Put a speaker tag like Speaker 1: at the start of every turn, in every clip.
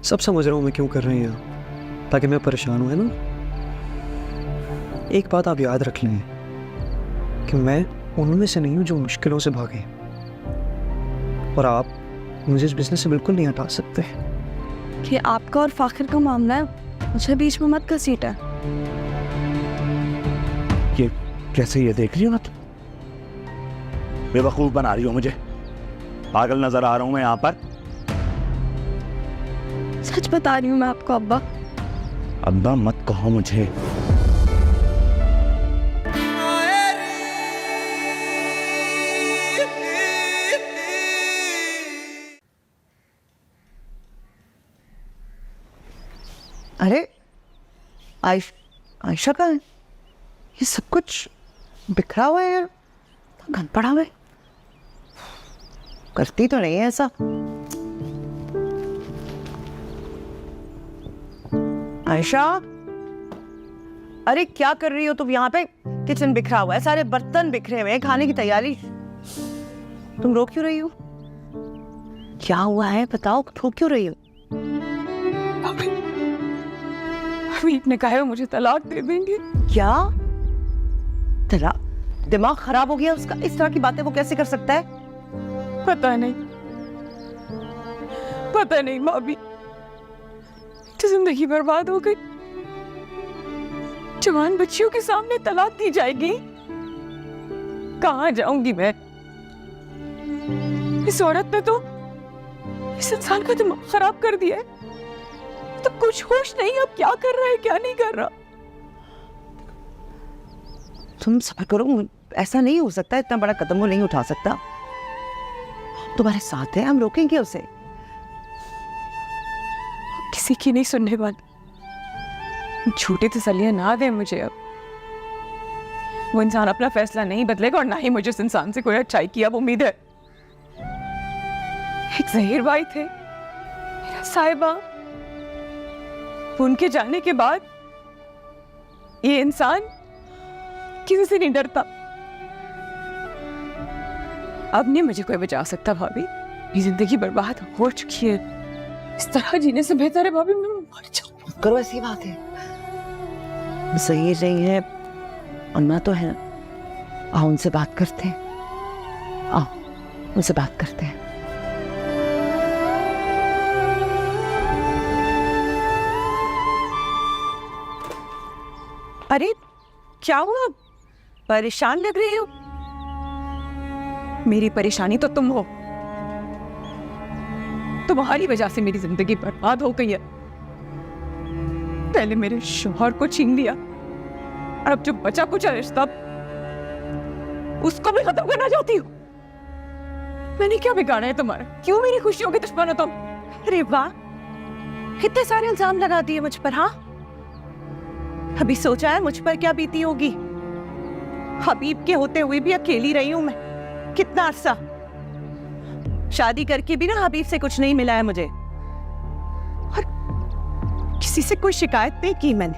Speaker 1: सब समझ रहा हूँ मैं क्यों कर रही हैं, ताकि मैं परेशान हूँ, है ना। एक बात आप याद रख लें कि मैं उनमें से नहीं हूँ जो मुश्किलों से भागे, और आप मुझे इस बिजनेस से बिल्कुल नहीं हटा सकते।
Speaker 2: कि आपका और फाखिर का मामला है, मुझे बीच में मत घसीटा।
Speaker 3: ये कैसे, ये देख रही हो ना तुम, बेवकूफ बना रही हो मुझे, पागल नजर आ रहा हूं मैं यहाँ पर।
Speaker 2: सच बता रही हूँ मैं आपको अब्बा।
Speaker 3: अब्बा मत कहो मुझे।
Speaker 4: अरे आयशा का ये सब कुछ बिखरा हुआ है यार, गंद पड़ा हुआ है। करती तो नहीं है ऐसा। आयशा, अरे क्या कर रही हो तुम यहाँ पे? किचन बिखरा हुआ है, सारे बर्तन बिखरे हुए हैं, खाने की तैयारी। तुम रो क्यों रही हो? क्या हुआ है बताओ, रो क्यों रही हो?
Speaker 2: हबीब ने कहा है मुझे तलाक दे देंगे।
Speaker 4: क्या तलाक? दिमाग खराब हो गया उसका? इस तरह की बातें वो कैसे कर सकता है?
Speaker 2: पता नहीं भाभी, तो जिंदगी बर्बाद हो गई। जवान बच्चियों के सामने तलाक दी जाएगी, कहाँ जाऊंगी मैं? इस औरत ने तो इस इंसान का दिमाग खराब कर दिया है। तो कुछ होश नहीं अब क्या कर रहा है क्या नहीं कर रहा।
Speaker 4: तुम सब्र करो, ऐसा नहीं हो सकता, इतना बड़ा कदम वो नहीं उठा सकता। हम तुम्हारे साथ हैं, हम रोकेंगे उसे।
Speaker 2: किसी की नहीं सुनने वाली, झूठी तसल्लियां ना दे मुझे। अब वो इंसान अपना फैसला नहीं बदलेगा और ना ही मुझे इस इंसान से कोई अच्छाई की अब उम्मीद है। एक जहीर भाई थे, मेरा साहिबा, उनके जाने के बाद ये इंसान किसी से नहीं डरता। अब नहीं मुझे कोई बचा सकता भाभी, ये जिंदगी बर्बाद हो चुकी है। इस तरह जीने से बेहतर है भाभी मैं मर जाऊं।
Speaker 4: करो, ऐसी बात है, सही नहीं है। अन्ना तो है, आओ उनसे बात करते हैं, आओ उनसे बात करते हैं।
Speaker 2: अरे क्या हुआ, परेशान लग रही हो? मेरी परेशानी तो तुम हो, तुम्हारी वजह से मेरी जिंदगी बर्बाद हो गई है। पहले मेरे शौहर को छीन लिया और अब जो बचा कुचा रिश्ता उसको भी खत्म करना चाहती हो। मैंने क्या बिगाड़ा है तुम्हारा? क्यों मेरी खुशियों के दुश्मन हो तुम? अरे वाह, कितने सारे इल्जाम लगा दिए मुझ पर। हाँ, अभी सोचा है मुझ पर क्या बीती होगी? हबीब के होते हुए भी अकेली रही हूं मैं कितना अरसा। शादी करके भी ना हबीब से कुछ नहीं मिला है मुझे, और किसी से कोई शिकायत नहीं की मैंने।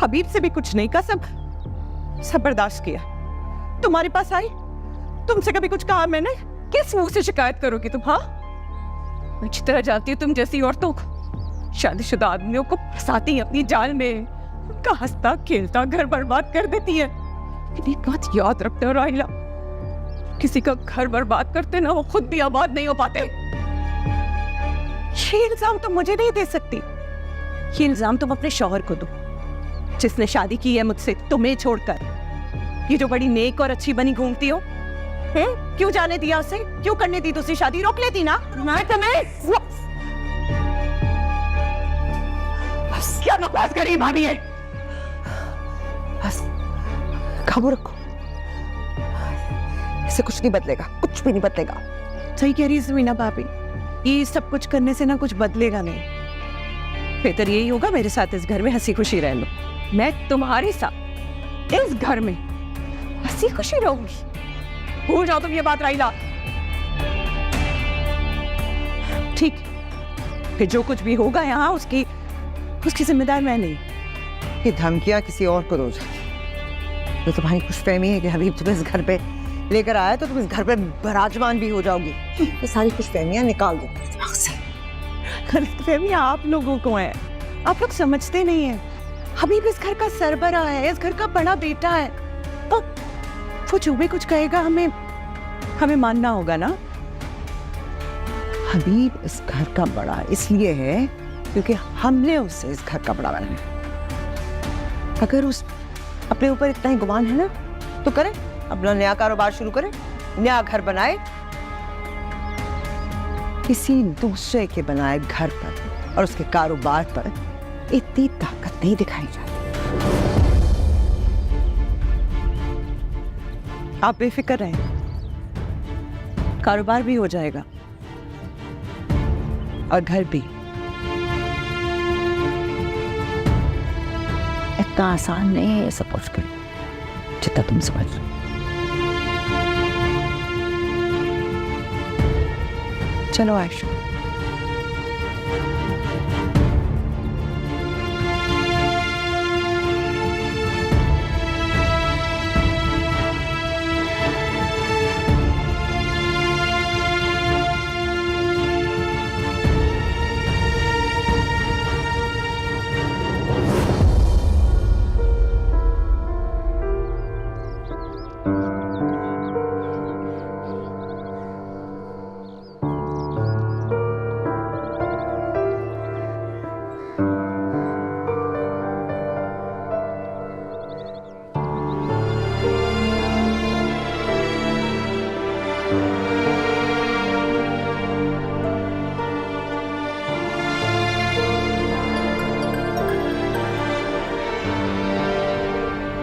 Speaker 2: हबीब से भी कुछ नहीं कहा, सब बर्दाश्त किया। तुम्हारे पास आई, तुमसे कभी कुछ कहा मैंने? किस मुंह से शिकायत करोगी तुम? हाँ, मैं अच्छी तरह जानती हूँ तुम जैसी औरतों को, शादीशुदा आदमियों को फंसाती है अपनी जाल में, उनका हंसता खेलता घर बर्बाद कर देती है। लेकिन एक बात याद रखना राहिला, किसी का घर बर्बाद करते ना वो खुद भी आबाद नहीं हो पाते। ये इल्जाम तुम मुझे नहीं दे सकती, ये इल्जाम तुम अपने शौहर को दो, जिसने शादी की है मुझसे तुम्हें छोड़कर। ये जो बड़ी नेक और अच्छी बनी घूमती हो, क्यों जाने दिया उसे? क्यों करने दी तुझसे शादी? रोक लेती ना। मैं तुम्हें बस क्या बकवास करी भाभी है?
Speaker 4: बस काबू रखो, इससे कुछ नहीं बदलेगा, कुछ भी नहीं बदलेगा।
Speaker 2: सही कह रही है ज़मीना भाभी, ये सब कुछ करने से ना कुछ बदलेगा नहीं। बेहतर यही होगा मेरे साथ इस घर में हंसी खुशी रह लो। मैं तुम्हारे साथ इस घर में हंसी खुशी रहूंगी। भूल जाओ तुम ये बात राइला। ठीक, फिर जो कुछ भी होगा यहाँ उसकी जिम्मेदार मैं नहीं।
Speaker 4: ये धमकियां किसी और को दो। तो तुम्हारी खुशफहमी है कि हबीब तुम्हें इस घर पे लेकर आया तो तुम इस घर पे बराजमान भी हो जाओगी। ये सारी खुशफहमियां निकाल दो दिमाग से।
Speaker 2: गलतफहमी आप लोगों को है, आप लोग समझते नहीं हैं। हबीब इस घर का सरबराह है, इस घर का बड़ा बेटा है, तो वो जो भी कुछ कहेगा हमें मानना होगा ना।
Speaker 4: हबीब इस घर का बड़ा इसलिए है क्योंकि हमने उसे इस घर का बड़ा बनाया। अगर उस अपने ऊपर इतना ही गुमान है ना तो करे, अपना नया कारोबार शुरू करे, नया घर बनाए। किसी दूसरे के बनाए घर पर और उसके कारोबार पर इतनी ताकत नहीं दिखाई जाती।
Speaker 2: आप बेफिक्र रहें, कारोबार भी हो जाएगा और घर भी।
Speaker 4: इतना आसान नहीं है ये सब कुछ कर, जितना तुम समझ रहे हो।
Speaker 2: चलो आयशा,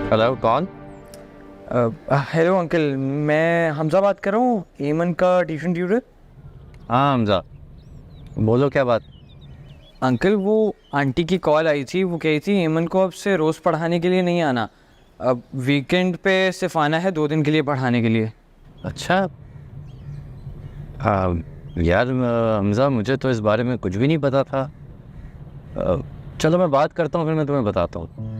Speaker 5: हेलो, कौन?
Speaker 1: हेलो अंकल, मैं हमजा बात कर रहा हूँ, एमन का ट्यूशन ट्यूटर।
Speaker 5: हाँ हमजा, बोलो क्या बात?
Speaker 1: अंकल वो आंटी की कॉल आई थी, वो कही थी एमन को अब से रोज़ पढ़ाने के लिए नहीं आना, अब वीकेंड पे सिर्फ आना है 2 दिन के लिए पढ़ाने के लिए।
Speaker 5: अच्छा। यार हमजा, मुझे तो इस बारे में कुछ भी नहीं पता था। चलो मैं बात करता हूँ, फिर मैं तुम्हें बताता हूँ।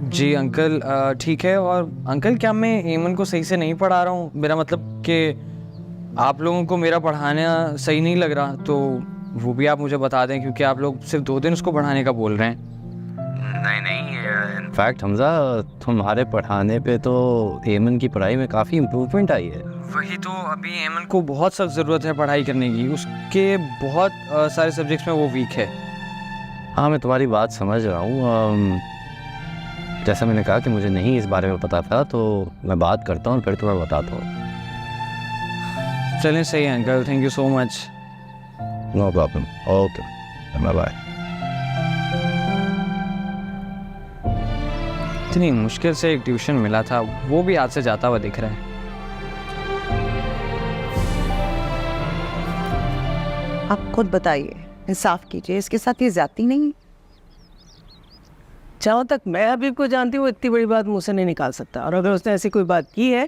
Speaker 1: जी अंकल, ठीक है। और अंकल, क्या मैं एमन को सही से नहीं पढ़ा रहा हूँ? मेरा मतलब कि आप लोगों को मेरा पढ़ाना सही नहीं लग रहा, तो वो भी आप मुझे बता दें, क्योंकि आप लोग सिर्फ 2 दिन उसको पढ़ाने का बोल रहे हैं।
Speaker 5: नहीं, इनफैक्ट हमजा, तुम्हारे पढ़ाने पे तो एमन की पढ़ाई में काफ़ी इम्प्रूवमेंट आई है।
Speaker 1: वही तो, अभी एमन को बहुत सख्त ज़रूरत है पढ़ाई करने की, उसके बहुत सारे सब्जेक्ट्स में वो वीक है।
Speaker 5: हाँ, मैं तुम्हारी बात समझ रहा हूँ। जैसा मैंने कहा कि मुझे नहीं इस बारे में पता था, तो मैं बात करता हूँ फिर तुम्हें बताता हूँ।
Speaker 1: चलें, सही है uncle, thank you so much.
Speaker 5: No problem, okay, bye bye.
Speaker 1: इतनी मुश्किल से एक ट्यूशन मिला था, वो भी हाथ से जाता हुआ दिख रहा है।
Speaker 4: आप खुद बताइए, इंसाफ कीजिए, इसके साथ ये ज्यादती नहीं है?
Speaker 6: जहाँ तक मैं हबीब को जानती हूँ, इतनी बड़ी बात मुँह से नहीं निकाल सकता, और अगर उसने ऐसी कोई बात की है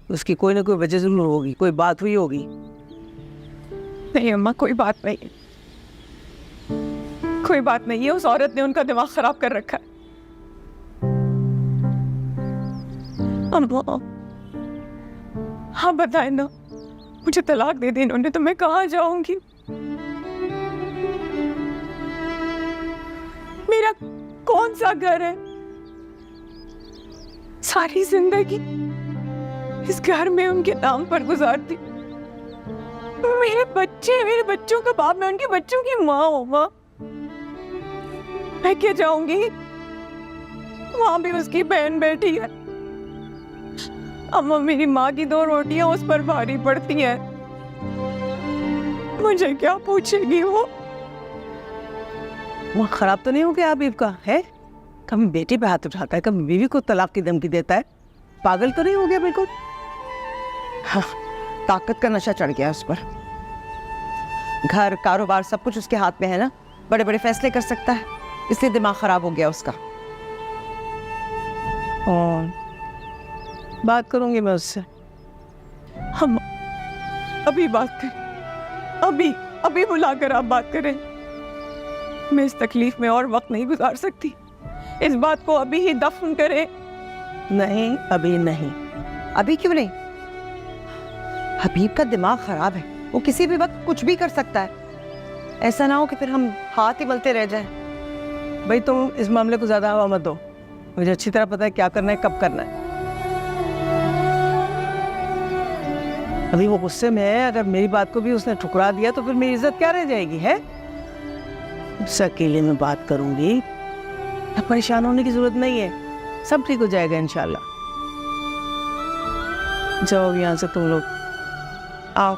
Speaker 6: उसकी कोई ना कोई वजह जरूर होगी, कोई बात हुई होगी।
Speaker 2: नहीं अम्मा, कोई बात नहीं, कोई बात नहीं है। उस औरत ने उनका दिमाग खराब कर रखा है। अम्मा, हाँ बताए ना, मुझे तलाक दे दी इन्होंने, तो मैं कहाँ जाऊंगी? मेरा कौन सा घर है? सारी जिंदगी इस घर में उनके नाम पर गुजार दी। मेरे बच्चे, मेरे बच्चों का बाप, मैं उनके बच्चों की माँ हूँ। माँ, मैं क्या जाऊंगी? वहां भी उसकी बहन बैठी है। अम्मा, मेरी माँ की 2 रोटियां उस पर भारी पड़ती हैं। मुझे क्या पूछेगी वो?
Speaker 6: वहाँ खराब तो नहीं हो गया हबीब का? है कभी बेटी पे हाथ उठाता है, कभी बीवी को तलाक की धमकी देता है। पागल तो नहीं हो गया बिल्कुल?
Speaker 4: हाँ, ताकत का नशा चढ़ गया उस पर। घर, कारोबार, सब कुछ उसके हाथ में है ना, बड़े बड़े फैसले कर सकता है, इसलिए दिमाग खराब हो गया उसका।
Speaker 6: और बात करूंगी मैं उससे।
Speaker 2: हम अभी बात करें, अभी बुलाकर आप बात करें। मैं इस तकलीफ में और वक्त नहीं गुजार सकती। इस बात को अभी ही दफन करें।
Speaker 6: नहीं, अभी नहीं।
Speaker 4: अभी क्यों नहीं? हबीब का दिमाग खराब है, वो किसी भी वक्त कुछ भी कर सकता है। ऐसा ना हो कि फिर हम हाथ ही मलते रह जाएं।
Speaker 6: भाई तुम इस मामले को ज़्यादा हवा मत दो, मुझे अच्छी तरह पता है क्या करना है, कब करना है। अभी वो गुस्से में है, अगर मेरी बात को भी उसने ठुकरा दिया तो फिर मेरी इज्जत क्या रह जाएगी है। उससे अकेले में बात करूंगी, अब परेशान होने की जरूरत नहीं है, सब ठीक हो जाएगा इंशाल्लाह। जाओ यहाँ से तुम लोग, आओ।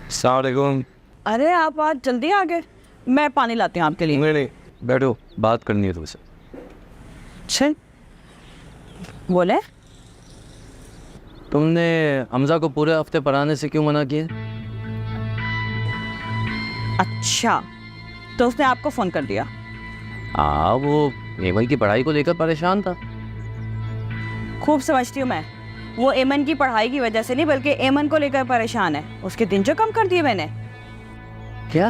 Speaker 5: अस्सलाम वालेकुम।
Speaker 2: अरे आप आज जल्दी आ गए, मैं पानी लाती हूँ आपके लिए।
Speaker 5: नहीं, बैठो, बात करनी है तुमसे।
Speaker 2: चल बोले।
Speaker 5: तुमने हमजा को पूरे हफ्ते पढ़ाने से क्यों मना किया?
Speaker 2: अच्छा, तो उसने आपको फोन कर दिया?
Speaker 5: हाँ, वो एमन की पढ़ाई को लेकर परेशान था।
Speaker 2: खूब समझती हूँ मैं, वो एमन की पढ़ाई की वजह से नहीं बल्कि एमन को लेकर परेशान है। उसके दिन जो कम कर दिए मैंने।
Speaker 6: क्या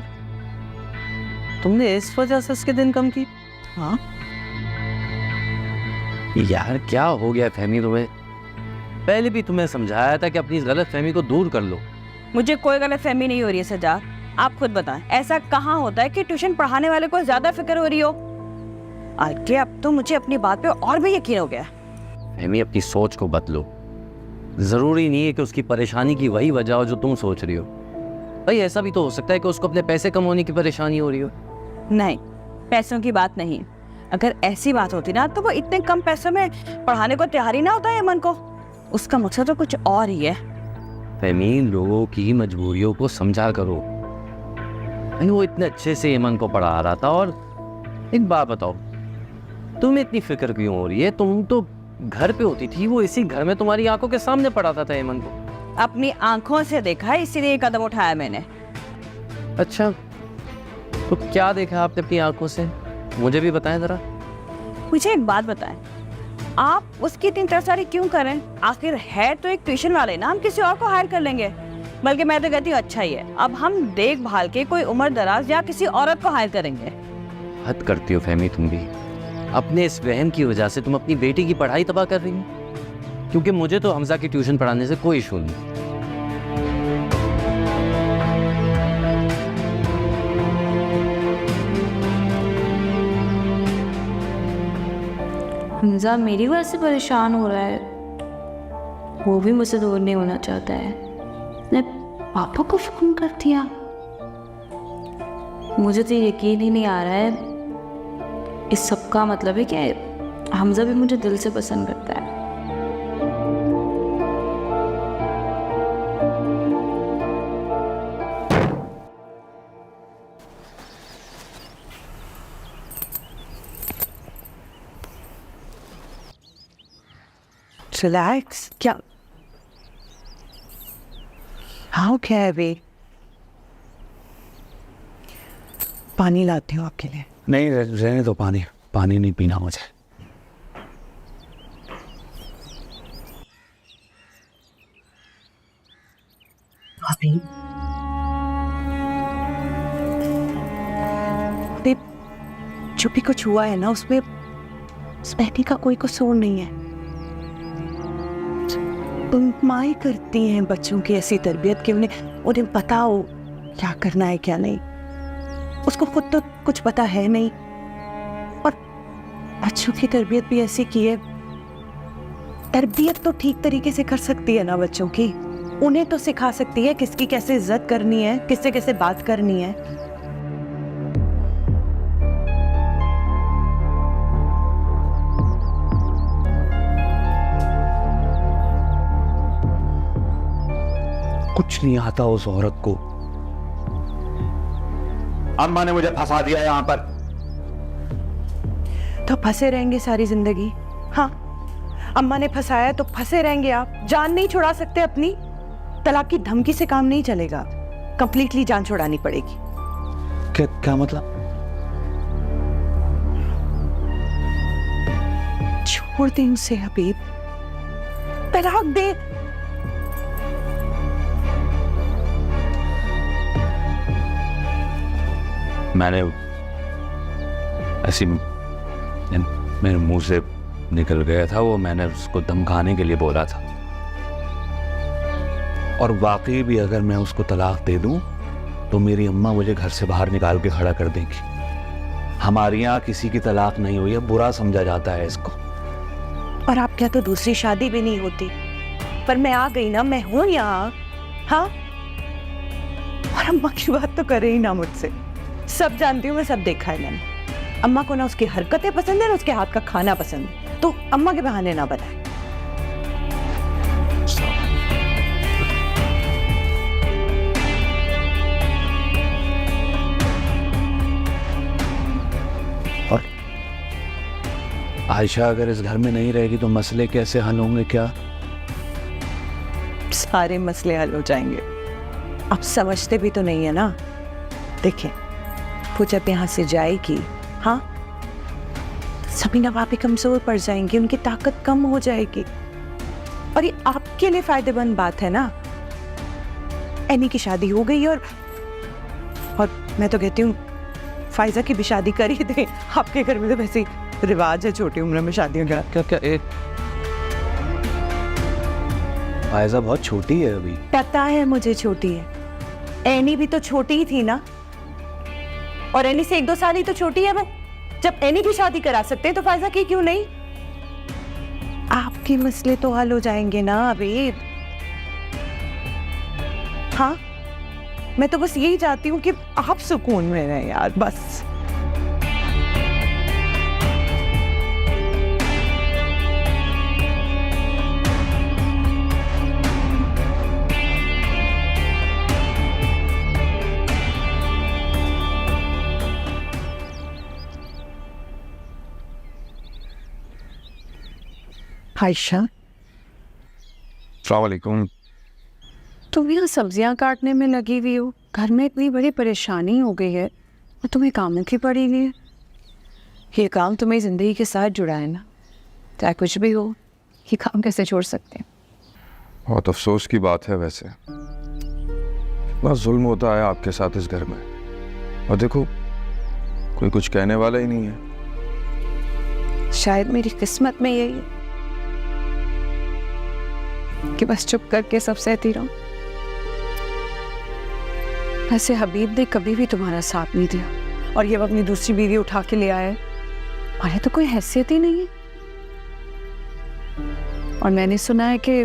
Speaker 6: तुमने इस वजह से उसके दिन कम की?
Speaker 2: हाँ
Speaker 5: यार क्या हो गया फहमी तुम्हें? पहले भी तुम्हें समझाया था कि अपनी इस गलत फहमी को दूर कर लो।
Speaker 2: मुझे कोई गलत फहमी नहीं हो रही है सज्जाद, आप खुद बताएं, ऐसा कहाँ होता है कि ट्यूशन पढ़ाने वाले को ज्यादा फिक्र हो रही हो? आगे अब तो मुझे अपनी बात पे और भी यकीन हो गया।
Speaker 5: फहमी, अपनी सोच को बदलो। जरूरी नहीं है कि उसकी परेशानी की वही वजह हो जो तुम सोच रही हो। भाई ऐसा भी तो हो सकता है कि उसको अपने पैसे कम होने की परेशानी हो रही हो।
Speaker 2: नहीं, पैसों की बात नहीं। अगर ऐसी बात होती ना तो वो इतने कम पैसों में पढ़ाने को तैयार ही ना होता है एमन को। उसका मकसद तो कुछ और ही है।
Speaker 5: फहमी, लोगों की मजबूरियों को समझा करो। भाई वो इतने अच्छे से एमन को पढ़ा रहा था। और एक बात बताओ, तुम्हें इतनी फिक्र क्यों हो रही है? तुम तो घर पे होती थी, वो इसी घर में तुम्हारी आंखों के सामने पढ़ाता था एमन को।
Speaker 2: अपनी आंखों से देखा है, इसीलिए कदम उठाया मैंने।
Speaker 5: अच्छा, तो क्या देखा आपने अपनी आंखों से? मुझे भी बताएं जरा।
Speaker 2: मुझे एक बात बताएं, आप उसकी इतनी तरफदारी क्यों करें? आखिर है तो एक ट्यूशन वाले ना, हम किसी और को हायर कर लेंगे। बल्कि मैं तो कहती हूँ अच्छा ही है, अब हम देखभाल के कोई उम्र दराज या किसी औरत को हायर करेंगे।
Speaker 5: हद करती हो फहमी तुम भी। अपने इस वहम की वजह से तुम अपनी बेटी की पढ़ाई तबाह कर रही हो। क्योंकि मुझे तो हमजा की ट्यूशन पढ़ाने से कोई इशू नहीं।
Speaker 7: हमजा मेरी वजह से परेशान हो रहा है, वो भी मुझसे दूर नहीं होना चाहता है। मैं पापा को फोन कर दिया। मुझे तो यकीन ही नहीं आ रहा है। इस सब का मतलब है कि हमजा भी मुझे दिल से पसंद करता है।
Speaker 4: रिलैक्स। क्या हाँ, क्या है अभी? पानी लाती हूँ आपके लिए।
Speaker 3: नहीं, रहने दो, पानी पानी नहीं पीना मुझे।
Speaker 4: अभी जो भी कुछ हुआ है ना, उसमें बहनी का कोई कसूर नहीं है। तुम माँ ही करती हैं बच्चों की ऐसी तरबियत कि उन्हें पता हो क्या करना है क्या नहीं। उसको खुद तो कुछ पता है नहीं, और बच्चों की तरबियत भी ऐसी की है। तरबियत तो ठीक तरीके से कर सकती है ना बच्चों की, उन्हें तो सिखा सकती है किसकी कैसे इज्जत करनी है, किससे कैसे बात करनी है।
Speaker 3: कुछ नहीं आता उस औरत को। अम्मा ने मुझे फंसा दिया यहाँ पर।
Speaker 4: तो फंसे रहेंगे सारी जिंदगी। हाँ, अम्मा ने फंसाया तो फंसे रहेंगे आप। जान नहीं छुड़ा सकते अपनी। तलाक की धमकी से काम नहीं चलेगा, कंप्लीटली जान छुड़ानी पड़ेगी।
Speaker 3: क्या मतलब?
Speaker 4: छोड़ दे उसे हबीब, तलाक दे।
Speaker 3: मैंने ऐसी मेरे मुंह से निकल गया था वो, मैंने उसको धमकाने के लिए बोला था। और वाकई भी अगर मैं उसको तलाक दे दूं तो मेरी अम्मा मुझे घर से बाहर निकाल के खड़ा कर देंगी। हमारे यहाँ किसी की तलाक नहीं हुई है, बुरा समझा जाता है इसको।
Speaker 4: और आप क्या तो दूसरी शादी भी नहीं होती, पर मैं आ गई ना, मैं हूं यहाँ। हाँ, और अम्मा की बात तो करे ही ना मुझसे। सब जानती हूँ मैं, सब देखा है मैंने। अम्मा को ना उसकी हरकतें पसंद है ना उसके हाथ का खाना पसंद है, तो अम्मा के बहाने ना बनाए।
Speaker 3: और आयशा अगर इस घर में नहीं रहेगी तो मसले कैसे हल होंगे? क्या
Speaker 4: सारे मसले हल हो जाएंगे। आप समझते भी तो नहीं है ना। देखें, वो जब यहाँ से जाएगी, हाँ, तो सबीना भाभी कमजोर पड़ जाएंगी, उनकी ताकत कम हो जाएगी। और ये आपके लिए फायदेमंद बात है ना। एनी की शादी हो गई और मैं तो कहती हूँ फायजा की भी शादी कर ही दें। आपके घर में तो वैसे ही रिवाज है छोटी उम्र में शादियों का।
Speaker 3: क्या एक फायजा बहुत छोटी है अभी।
Speaker 4: पता है मुझे छोटी है, एनी भी तो छोटी ही थी ना। और एनी से 1-2 साल ही तो छोटी है। मैं जब एनी की शादी करा सकते हैं तो फायजा की क्यों नहीं? आपके मसले तो हल हो जाएंगे ना अभी। हाँ, मैं तो बस यही चाहती हूँ कि आप सुकून में रहें यार, बस। आयशा,
Speaker 8: अस्सलाम वालेकुम।
Speaker 2: तुम यहाँ सब्जियाँ काटने में लगी हुई हो, घर में इतनी बड़ी परेशानी हो गई है और तुम्हें कामों की पड़ी हुई है। ये काम तुम्हें ज़िंदगी के साथ जुड़ा है ना, चाहे कुछ भी हो, ये काम कैसे छोड़ सकते हैं?
Speaker 8: बहुत अफसोस की बात है वैसे, इतना जुल्म होता है आपके साथ इस घर में, और देखो कोई कुछ कहने वाला ही नहीं है।
Speaker 2: शायद मेरी किस्मत में यही है कि बस चुप करके सब सहती रहूं। ऐसे हबीब ने कभी भी तुम्हारा साथ नहीं दिया और ये वो अपनी दूसरी बीवी उठा के ले आया है, और ये तो कोई हैसियत ही नहीं है। और मैंने सुना है कि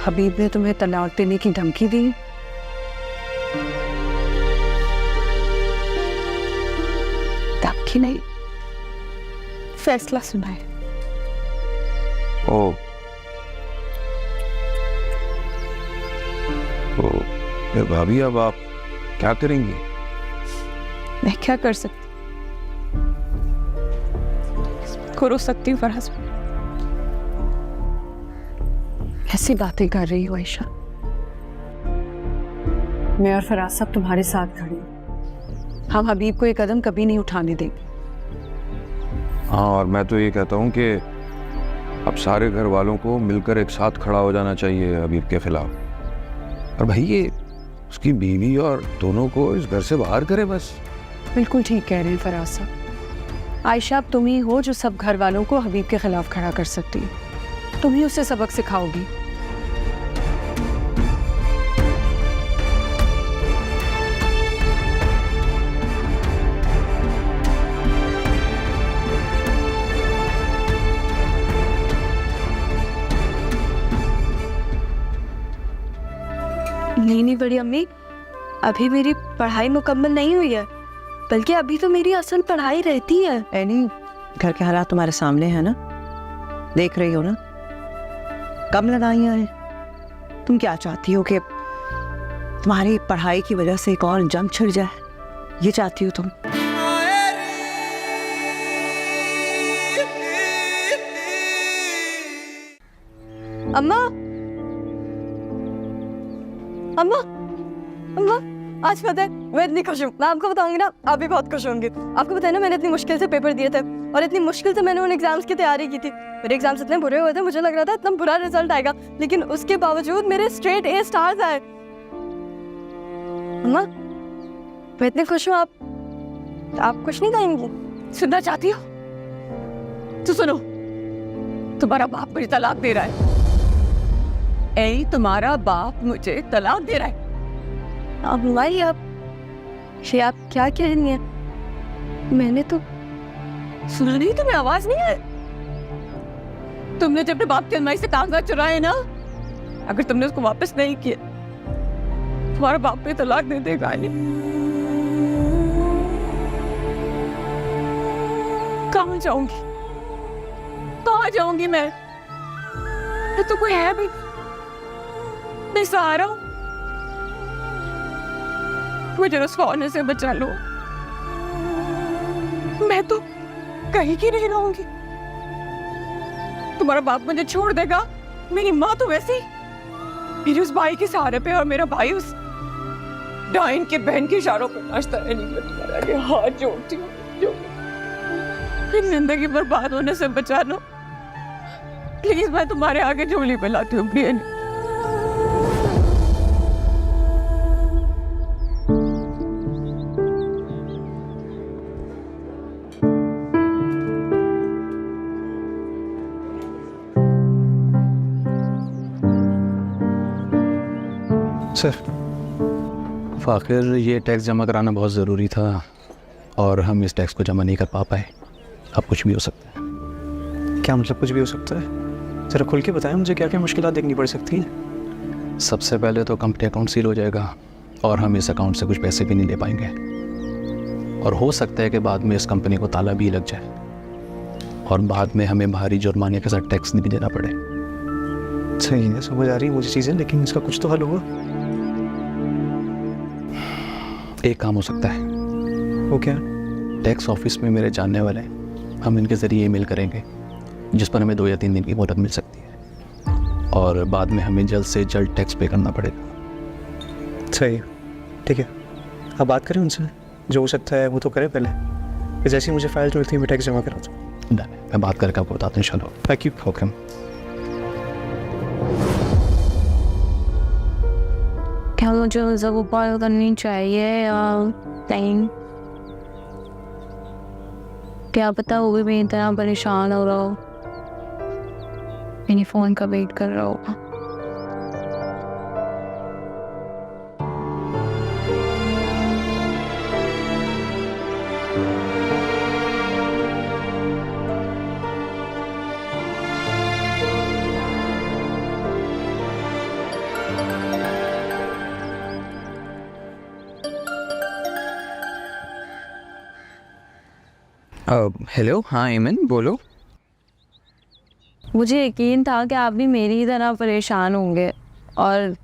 Speaker 2: हबीब ने तुम्हें तलाक देने की धमकी दी। धमकी नहीं, फैसला सुना है।
Speaker 8: ओ, तो फिर भाभी अब आप क्या करेंगी?
Speaker 2: मैं क्या कर सकती, को रो सकती हूँ फराज। ऐसी बातें कर रही हो आयशा। मैं और फराज सब तुम्हारे साथ खड़े हैं। हम हबीब को ये कदम कभी नहीं उठाने देंगे।
Speaker 8: हाँ, और मैं तो ये कहता हूँ कि अब सारे घर वालों को मिलकर एक साथ खड़ा हो जाना चाहिए हबीब के खिलाफ। और भाई ये उसकी बीवी और दोनों को इस घर से बाहर करे बस।
Speaker 2: बिल्कुल ठीक कह रहे हैं फराज साहब। आयशा, अब तुम ही हो जो सब घर वालों को हबीब के खिलाफ खड़ा कर सकती है। तुम ही उसे सबक सिखाओगी।
Speaker 7: नहीं बड़ी अम्मी, अभी मेरी पढ़ाई मुकम्मल नहीं हुई है, बल्कि अभी तो मेरी असल पढ़ाई रहती है।
Speaker 4: एनी, घर के हालात तुम्हारे सामने है ना, देख रही हो ना, कम लड़ाइयाँ हैं। तुम क्या चाहती हो कि तुम्हारी पढ़ाई की वजह से एक और जंग छिड़ जाए? ये चाहती हो तुम?
Speaker 7: अम्मा, अम्मा, अम्मा, आज पता है मैं इतनी खुश हूँ। मैं आपको बताऊंगी ना, आप भी बहुत खुश होंगे। आपको पता है ना, मैंने इतनी मुश्किल से पेपर दिए थे और इतनी मुश्किल से मैंने उन एग्जाम्स की तैयारी की थी। मेरे एग्जाम्स इतने बुरे हुए थे, मुझे लग रहा था इतना बुरा रिजल्ट आएगा, लेकिन उसके बावजूद मेरे स्ट्रेट A स्टार्स आए। अम्मा, मैं इतनी खुश हूँ, आप आप कुछ नहीं कहेंगी?
Speaker 2: सुनना चाहती हो तो सुनो, तुम्हारा बाप मुझे तलाक दे रहा है। ऐ तुम्हारा बाप मुझे तलाक दे रहा है।
Speaker 7: अब भाई आप क्या कह रही हैं? मैंने तो
Speaker 2: सुना नहीं? तुम्हें आवाज नहीं है? तुमने जब अपने बाप की अलमारी से कागजात चुराए ना, अगर तुमने उसको वापस नहीं किया, तुम्हारा बाप पे तलाक दे देगा। कहाँ जाऊंगी, कहाँ जाऊंगी मैं तो कोई है भी नहीं, सहारा हूं। मुझे रस्वा होने से बचा लो, मैं तो कहीं की नहीं रहूंगी। तुम्हारा बाप मुझे छोड़ देगा, मेरी माँ तो वैसी मेरे उस भाई के सहारे पे, और मेरा भाई उस डाइन के बहन के इशारों पर नाचता है। नहीं, मैं तुम्हारे आगे हाथ जोड़ती हूँ, जिंदगी बर्बाद होने से बचा लो प्लीज। मैं तुम्हारे आगे झोली पे लाती हूँ प्लीज।
Speaker 1: सर,
Speaker 9: फ़ाखिर ये टैक्स जमा कराना बहुत ज़रूरी था और हम इस टैक्स को जमा नहीं कर पाए। अब कुछ भी हो सकता है।
Speaker 1: क्या मतलब कुछ भी हो सकता है? ज़रा खुल के बताएं मुझे, क्या क्या मुश्किलात देखनी पड़ सकती है?
Speaker 9: सबसे पहले तो कंपनी अकाउंट सील हो जाएगा और हम इस अकाउंट से कुछ पैसे भी नहीं ले पाएंगे, और हो सकता है कि बाद में इस कंपनी को ताला भी लग जाए और बाद में हमें भारी जुर्माने के साथ टैक्स भी देना पड़े।
Speaker 1: सही है, समझ आ रही है मुझे चीज़ें, लेकिन इसका कुछ तो हल होगा।
Speaker 9: एक काम हो सकता है।
Speaker 1: वो क्या?
Speaker 9: टैक्स ऑफिस में मेरे जानने वाले हैं, हम इनके ज़रिए ईमेल करेंगे जिस पर हमें 2 या 3 दिन की मोहलत मिल सकती है और बाद में हमें जल्द से जल्द टैक्स पे करना पड़ेगा।
Speaker 1: सही है, ठीक है, आप बात करें उनसे, जो हो सकता है वो तो करें पहले, फिर जैसे ही मुझे फाइल मिलती है मैं टैक्स जमा कराता हूँ।
Speaker 9: डन है, मैं बात करके आपको बताता हूँ इंशाल्लाह।
Speaker 1: Thank you.
Speaker 9: ओके।
Speaker 10: क्या मुझे उसे को कॉल करनी चाहिए या नहीं? क्या पता वो भी मेरी तरह परेशान हो रहा हो, मेरी फ़ोन का वेट कर रहा होगा।
Speaker 11: हेलो, हाँ एमन बोलो।
Speaker 10: मुझे यकीन था कि आप भी मेरी तरह परेशान होंगे और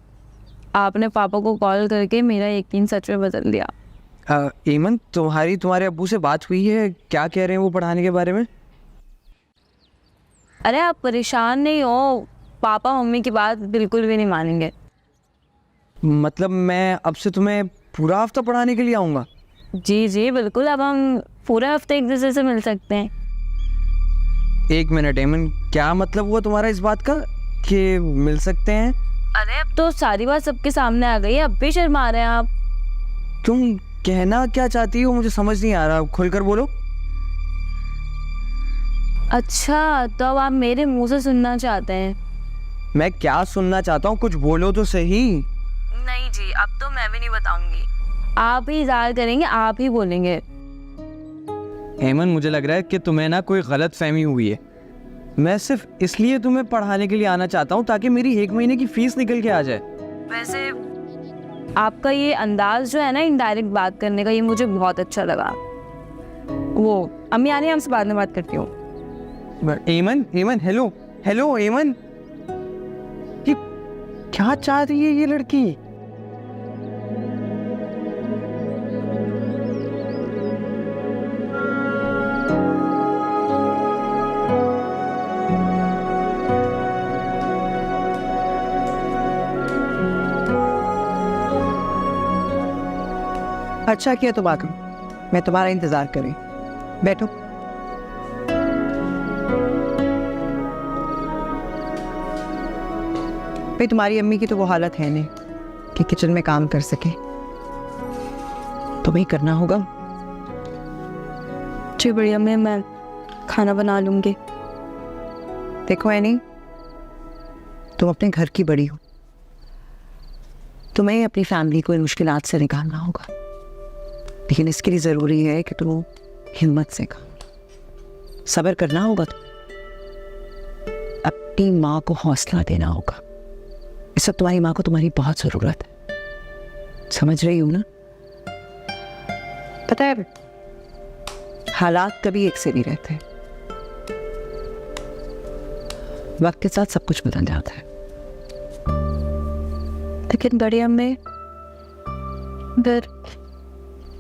Speaker 10: आपने पापा को कॉल करके मेरा यकीन सच में बदल दिया।
Speaker 11: एमन, तुम्हारे अब्बू से बात हुई है? क्या कह रहे हैं वो पढ़ाने के बारे में?
Speaker 10: अरे आप परेशान नहीं हो, पापा मम्मी की बात बिल्कुल भी नहीं मानेंगे।
Speaker 11: मतलब मैं अब से तुम्हें पूरा हफ्ता पढ़ाने के लिए आऊँगा?
Speaker 10: जी जी बिल्कुल, अब हम पूरे हफ्ते एक दूसरे से मिल सकते हैं।
Speaker 11: एक मिनट एमन, क्या मतलब हुआ तुम्हारा इस बात का कि मिल सकते हैं?
Speaker 10: अरे अब तो सारी बात सबके सामने आ गई है, अब भी शर्मा रहे हैं आप।
Speaker 11: तुम कहना क्या चाहती हो मुझे समझ नहीं आ रहा, खुलकर बोलो।
Speaker 10: अच्छा, तो अब आप मेरे मुंह से सुनना चाहते हैं?
Speaker 11: मैं क्या सुनना चाहता हूँ, कुछ बोलो तो सही।
Speaker 10: नहीं जी, अब तो मैं भी नहीं बताऊंगी, आप ही इज़हार करेंगे, आप ही बोलेंगे।
Speaker 11: एमन, मुझे लग रहा है कि तुम्हें ना कोई गलत फहमी हुई है। मैं सिर्फ इसलिए तुम्हें पढ़ाने के लिए आना चाहता हूँ ताकि मेरी 1 महीने की फीस निकल के आ जाए।
Speaker 10: वैसे आपका ये अंदाज जो है ना इनडायरेक्ट बात करने का, ये मुझे बहुत अच्छा लगा। वो अम्मी आने, हमसे बाद में बात करती हूँ।
Speaker 11: एमन, हेलो हेलो एमन, ये क्या चाह रही है ये लड़की?
Speaker 4: अच्छा किया तुम आ गई, मैं तुम्हारा इंतजार कर रही। बैठो। भाई तुम्हारी अम्मी की तो वो हालत है नहीं कि किचन में काम कर सके, तुम्हें करना होगा।
Speaker 7: जी बढ़िया, मैं खाना बना लूँगी।
Speaker 4: देखो एनी, तुम अपने घर की बड़ी हो, तुम्हें अपनी फैमिली को इन मुश्किलात से निकालना होगा, लेकिन इसके लिए ज़रूरी है कि तुम हिम्मत से काम, सब्र करना होगा, अपनी माँ को हौसला देना होगा। इस वक्त तुम्हारी माँ को तुम्हारी बहुत ज़रूरत है, समझ रही हो ना? पता है, हालात कभी एक से नहीं रहते, वक्त के साथ सब कुछ बदल जाता है।
Speaker 7: लेकिन बड़ी अम्मी, फिर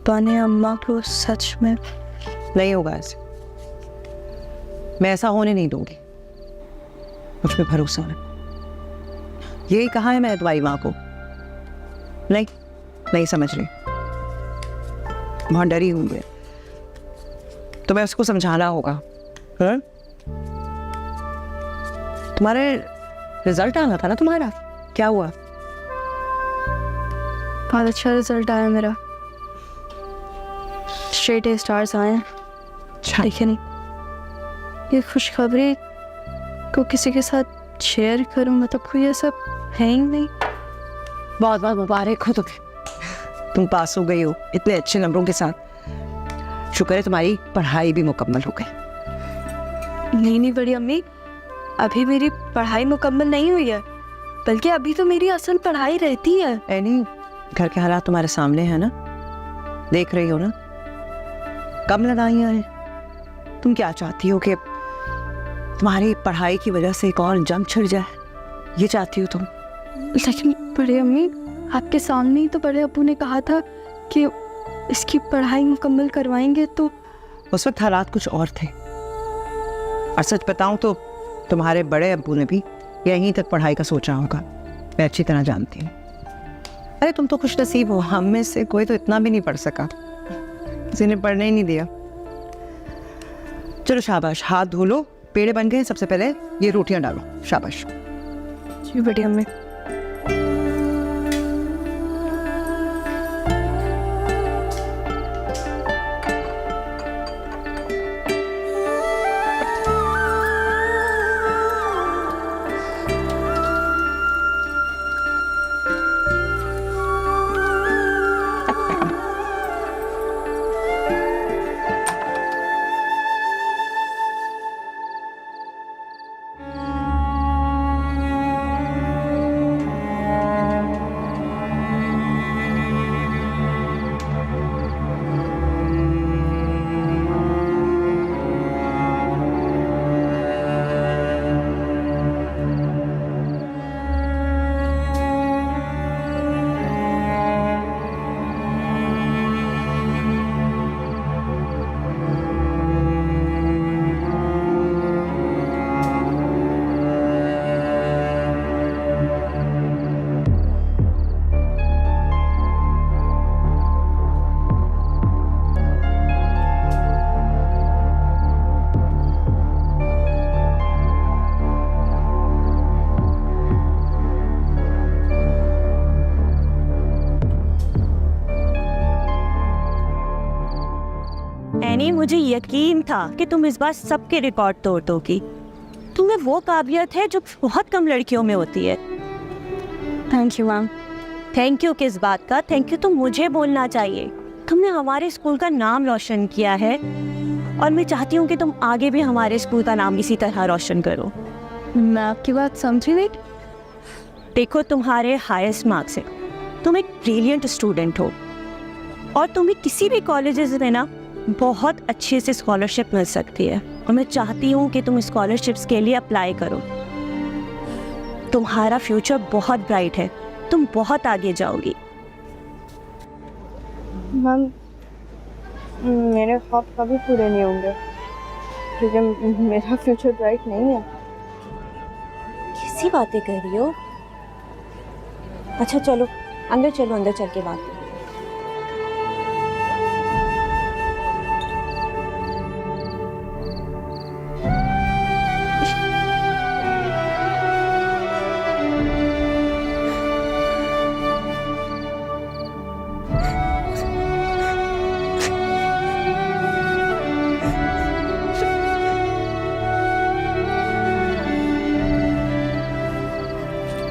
Speaker 7: पाने अम्मा को सच में
Speaker 4: नहीं होगा ऐसे, मैं ऐसा होने नहीं दूंगी, मुझ पे भरोसा है। यही कहा है मैंने तुम्हारी माँ को, नहीं समझ रही, बहुत डरी हूँ मैं, तुम्हें उसको समझाना होगा। हाँ? तुम्हारे रिजल्ट आना था ना तुम्हारा, क्या हुआ?
Speaker 7: बहुत अच्छा रिजल्ट आया मेरा, स्ट्रेट ए स्टार्स आए हैं। देखिए नहीं, ये खुशखबरी को किसी के साथ शेयर करूँ, मतलब कोई ये सब है ही नहीं।
Speaker 4: बहुत बहुत मुबारक हो तुम्हें, तुम पास हो गई हो इतने अच्छे नंबरों के साथ। शुक्र है तुम्हारी पढ़ाई भी मुकम्मल हो गई।
Speaker 7: नहीं बड़ी अम्मी, अभी मेरी पढ़ाई मुकम्मल नहीं हुई है, बल्कि अभी तो मेरी असल पढ़ाई रहती है।
Speaker 4: एनी, घर के हालात तुम्हारे सामने है ना, देख रही हो ना, कम लड़ाइयाँ हैं। तुम क्या चाहती हो कि तुम्हारी पढ़ाई की वजह से एक और जंग छिड़ जाए, ये चाहती हो तुम?
Speaker 7: लेकिन बड़ी अम्मी, आपके सामने ही तो बड़े अब्बू ने कहा था कि इसकी पढ़ाई मुकम्मल करवाएंगे, तो
Speaker 4: उस वक्त हालात कुछ और थे, और सच बताऊं तो तुम्हारे बड़े अब्बू ने भी यहीं तक पढ़ाई का सोचा होगा, मैं अच्छी तरह जानती हूँ। अरे तुम तो खुश नसीब हो, हम में से कोई तो इतना भी नहीं पढ़ सका, किसी ने पढ़ने ही नहीं दिया। चलो शाबाश, हाथ धो लो, पेड़े बन गए। सबसे पहले ये रोटियां डालो, शाबाश।
Speaker 7: जी बड़ी अम्मी।
Speaker 2: एनी, मुझे यकीन था कि तुम इस बार सबके रिकॉर्ड तोड़ दोगी। तुम्हें वो काबिलियत है जो बहुत कम लड़कियों में होती है।
Speaker 7: Thank you ma'am.
Speaker 2: Thank you किस बात का? थैंक यू तो मुझे बोलना चाहिए। तुमने हमारे स्कूल का नाम रोशन किया है, और मैं चाहती हूँ कि तुम आगे भी हमारे स्कूल का नाम इसी तरह रोशन करो।
Speaker 7: मैं आपकी बात समझी नहीं।
Speaker 2: देखो, तुम्हारे हाईएस्ट मार्क्स है, तुम एक ब्रिलियंट स्टूडेंट हो, और तुम्हें किसी भी कॉलेजेस में ना बहुत अच्छे से स्कॉलरशिप मिल सकती है, और मैं चाहती हूँ कि तुम स्कॉलरशिप्स के लिए अप्लाई करो। तुम्हारा फ्यूचर बहुत ब्राइट है, तुम बहुत आगे जाओगी।
Speaker 7: मैम, मेरे ख्वाब कभी पूरे नहीं होंगे, क्योंकि मेरा फ्यूचर ब्राइट नहीं है।
Speaker 2: कैसी बातें कर रही हो? अच्छा चलो अंदर चलो, अंदर चल के बात करो।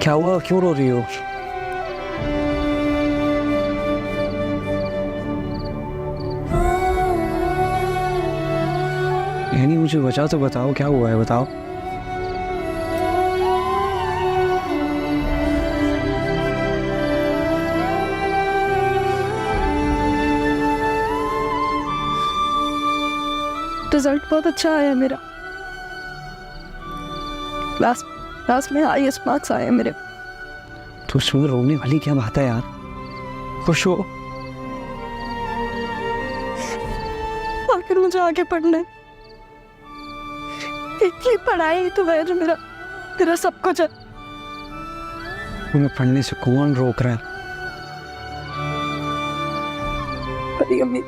Speaker 1: क्या हुआ, क्यों रो रही हो? यानी मुझे वजह तो बताओ, क्या हुआ है बताओ।
Speaker 7: रिजल्ट बहुत अच्छा आया मेरा, क्लास में हाईएस्ट मार्क्स आए मेरे।
Speaker 1: तो उसमें रोने वाली क्या बात है यार, खुश हो।
Speaker 7: आखिर मुझे आगे पढ़ना है, इतनी पढ़ाई तो है जो मेरा सब कुछ है।
Speaker 1: तुम्हें पढ़ने से कौन रोक रहा है?
Speaker 7: मेरी अम्मी,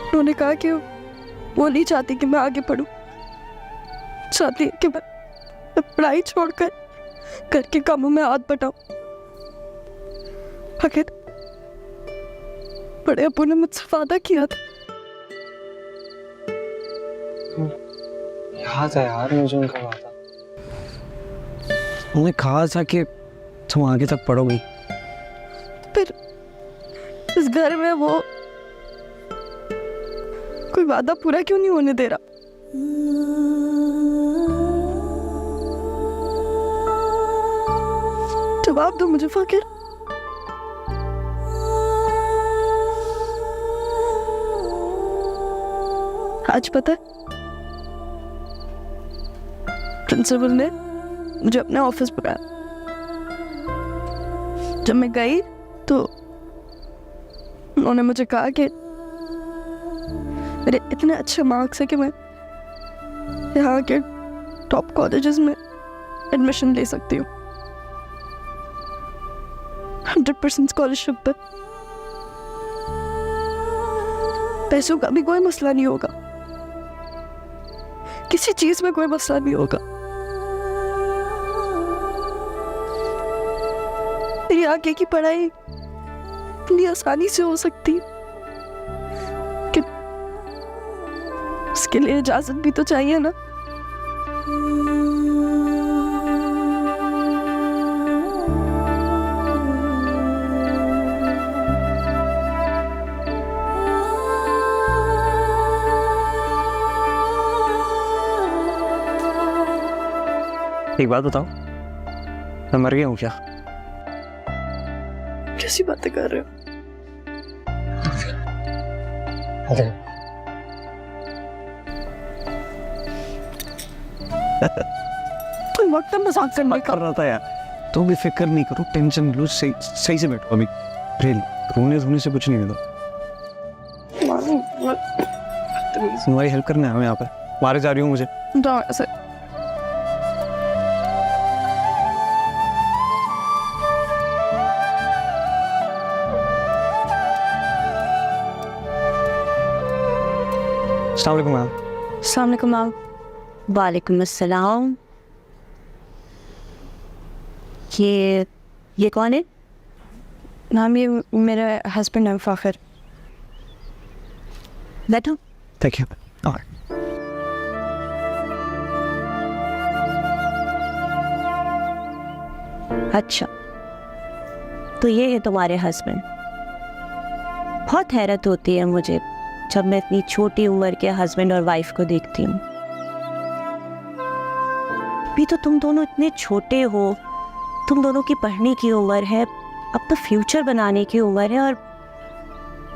Speaker 7: उन्होंने कहा कि वो नहीं चाहती कि मैं आगे पढूं, चाहती है कि मैं पढ़ाई छोड़कर घर के कामों में हाथ बटाऊं। आखिर बड़े अब्बू ने मुझसे वादा किया था।
Speaker 1: याद है यार मुझे उनका वादा। उन्होंने कहा था कि तुम आगे तक पढ़ोगी।
Speaker 7: फिर इस घर में वो कोई वादा पूरा क्यों नहीं होने दे रहा? जवाब दो मुझे फकीर। आज पता है प्रिंसिपल ने मुझे अपने ऑफिस बुलाया। जब मैं गई तो उन्होंने मुझे कहा कि मेरे इतने अच्छे मार्क्स है कि मैं यहाँ के टॉप कॉलेजेस में एडमिशन ले सकती हूँ, 100% स्कॉलरशिप पे। पैसों का भी कोई मसला नहीं होगा, किसी चीज में कोई मसला नहीं होगा। मेरी आगे की पढ़ाई इतनी आसानी से हो सकती है कि उसके लिए इजाजत भी तो चाहिए ना।
Speaker 1: एक बात बताओ, मैं मर गया हूँ क्या?
Speaker 7: कैसी बातें कर रहे हो? तुम वक्त मजाक कर
Speaker 1: रहा था यार। तो भी फिक्र नहीं करो, टेंशन लो, सही से बैठो अभी। रियली रोने से कुछ नहीं होगा। तुम्हारी हेल्प करने आया हूँ यहाँ पर, मारे जा रही हूँ मुझे।
Speaker 7: ऐसे
Speaker 1: अस्सलाम वालेकुम मैम।
Speaker 10: अस्सलाम वालेकुम मैम। वालेकुम अस्सलाम। ये कौन है?
Speaker 7: मैम ये मेरे हस्बैंड है फाखिर।
Speaker 10: बैठो।
Speaker 1: Thank you.
Speaker 10: अच्छा, तो ये है तुम्हारे हस्बैंड। बहुत हैरत होती है मुझे जब मैं इतनी छोटी उम्र के हस्बैंड और वाइफ को देखती हूँ। अभी तो तुम दोनों इतने छोटे हो, तुम दोनों की पढ़ने की उम्र है, अब तो फ्यूचर बनाने की उम्र है, और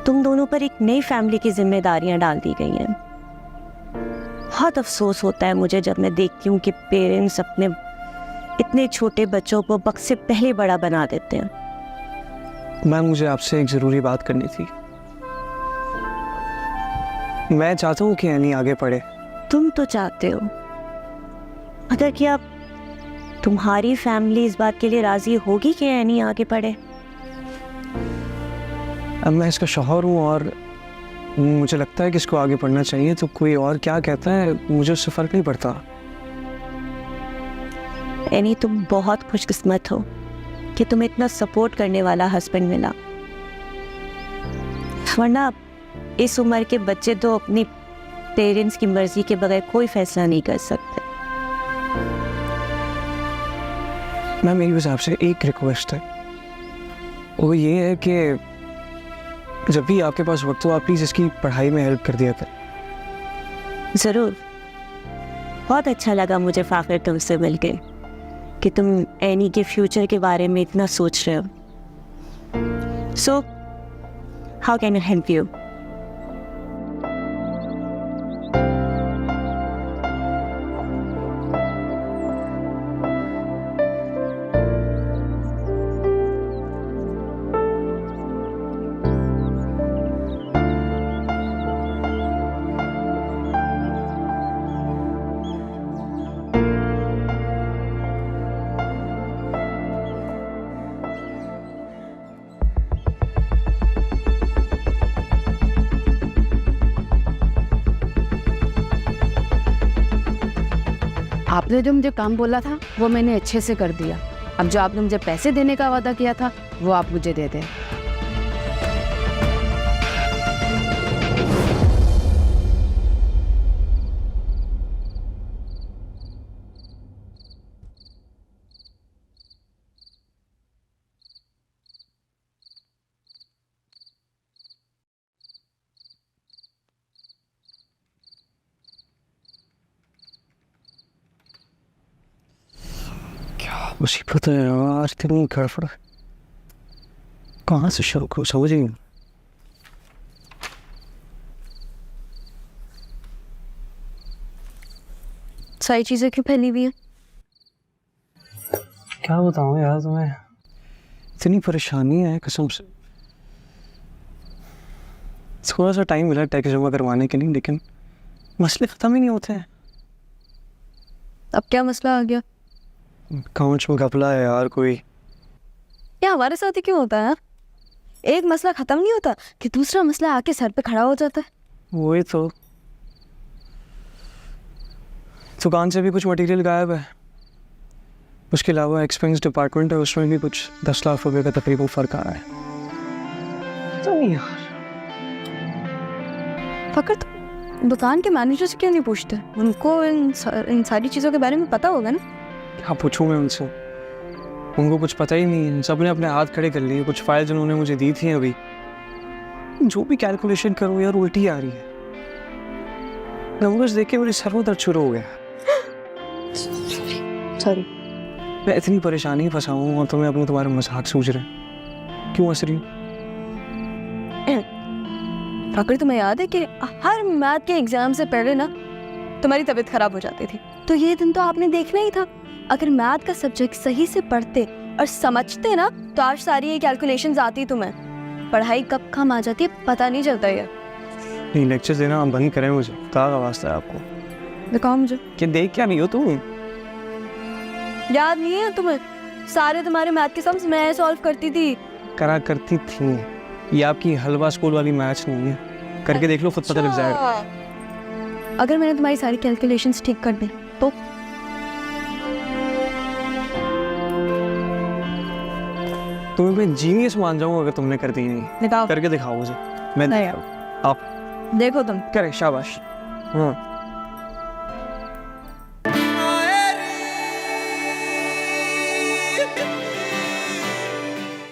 Speaker 10: तुम दोनों पर एक नई फैमिली की जिम्मेदारियां डाल दी गई हैं। बहुत अफसोस होता है मुझे जब मैं देखती हूँ कि पेरेंट्स अपने इतने छोटे बच्चों को वक्त से पहले बड़ा बना देते हैं।
Speaker 1: मैम मुझे आपसे एक ज़रूरी बात करनी थी। मैं चाहता हूँ कि एनी आगे पढ़े।
Speaker 10: तुम तो चाहते हो, मगर क्या तुम्हारी फैमिली इस बात के लिए राजी होगी कि एनी आगे पढ़े?
Speaker 1: अब मैं इसका शौहर हूँ और मुझे लगता है कि इसको आगे पढ़ना चाहिए, तो कोई और क्या कहता है मुझे उससे फ़र्क नहीं पड़ता।
Speaker 10: एनी तुम बहुत खुशकिस्मत हो कि तुम्हें इतना सपोर्ट करने वाला हस्बैंड मिला, वरना इस उम्र के बच्चे तो अपनी पेरेंट्स की मर्जी के बगैर कोई फैसला नहीं कर सकते।
Speaker 1: मैम मेरी बस आपसे एक रिक्वेस्ट है, वो ये है कि जब भी आपके पास वक्त हो आप प्लीज़ इसकी पढ़ाई में हेल्प कर दिया करें।
Speaker 10: ज़रूर। बहुत अच्छा लगा मुझे फ़ाखिर तुमसे मिलके कि तुम एनी के फ्यूचर के बारे में इतना सोच रहे हो। So how can I help you?
Speaker 2: आपने जो मुझे काम बोला था वो मैंने अच्छे से कर दिया। अब जो आपने मुझे पैसे देने का वादा किया था वो आप मुझे दे दें।
Speaker 1: मुसीबत है यार, इतनी गड़बड़ कहाँ से शुरू करूँ समझ ही नहीं।
Speaker 7: सारी चीज़ें क्यों फैली हुई हैं?
Speaker 1: क्या बताऊँ यार तुम्हें, इतनी परेशानी है कसम से। थोड़ा सा टाइम मिला टैक्स जमा करवाने के लिए, लेकिन मसले ख़त्म ही नहीं होते हैं।
Speaker 7: अब क्या मसला आ गया?
Speaker 1: अकाउंट्स में घपला है यार कोई।
Speaker 7: ये हमारे साथ ही क्यों होता है? एक मसला ख़त्म नहीं होता कि दूसरा मसला आके सर पे खड़ा हो जाता है।
Speaker 1: वही तो, दुकान से भी कुछ मटेरियल गायब है, उसके अलावा एक्सपेंस डिपार्टमेंट है, उसमें भी कुछ 10 लाख रुपए का तकरीबन फ़र्क आ रहा है। तो नहीं यार,
Speaker 7: फकर तो दुकान के मैनेजर से क्यों नहीं पूछते? उनको इन सारी चीज़ों के बारे में पता होगा ना।
Speaker 1: क्या पूछूं मैं उनसे, उनको कुछ पता ही नहीं है। सबने अपने हाथ खड़े कर लिए। कुछ फाइल्स उन्होंने मुझे दी थी अभी, जो भी कैलकुलेशन करूँ यार उल्टी आ रही है। नंबर्स देख के मेरे सर में दर्द शुरू हो गया।
Speaker 7: सॉरी।
Speaker 1: मैं इतनी परेशानी में फंसा हूँ और तुम्हें अपने तुम्हारे मजाक सूझ रहे हैं। क्यों हंस रही हो?
Speaker 7: फकर तुम्हें याद है कि हर मैथ के एग्जाम से पहले ना तुम्हारी तबीयत खराब हो जाती थी, तो ये दिन तो आपने देखना ही था। अगर मैथ का सब्जेक्ट सही से पढ़ते और समझते ना तो आज सारी ये कैलकुलेशंस आती तुम्हें। पढ़ाई कब काम आ जाती है पता नहीं चलता है।
Speaker 1: नहीं, लेक्चर्स देना आप बंद करें, मुझे खुदा का वास्ता है आपको।
Speaker 7: दिखाओ मुझे।
Speaker 1: कि देख क्या नहीं हो तुम?
Speaker 7: याद नहीं है तुम्हें? सारे तुम्हारे मैथ के सम्स मैं सॉल्व करती थी।
Speaker 1: करा करती थी। ये आपकी हलवा स्कूल वाली मैच नहीं है, करके देख लो, खुद पता लग जाएगा।
Speaker 7: अगर मैंने तुम्हारी सारी कैलकुलेशंस ठीक कर दी तो?
Speaker 1: तुम्हें मैं जीनियस मान जाऊंगा अगर तुमने कर दी नहीं।
Speaker 7: दिखाओ।
Speaker 1: करके दिखाओ मुझे। मैं
Speaker 7: नहीं।
Speaker 1: आप
Speaker 7: देखो तुम।
Speaker 1: करे, शाबाश। हाँ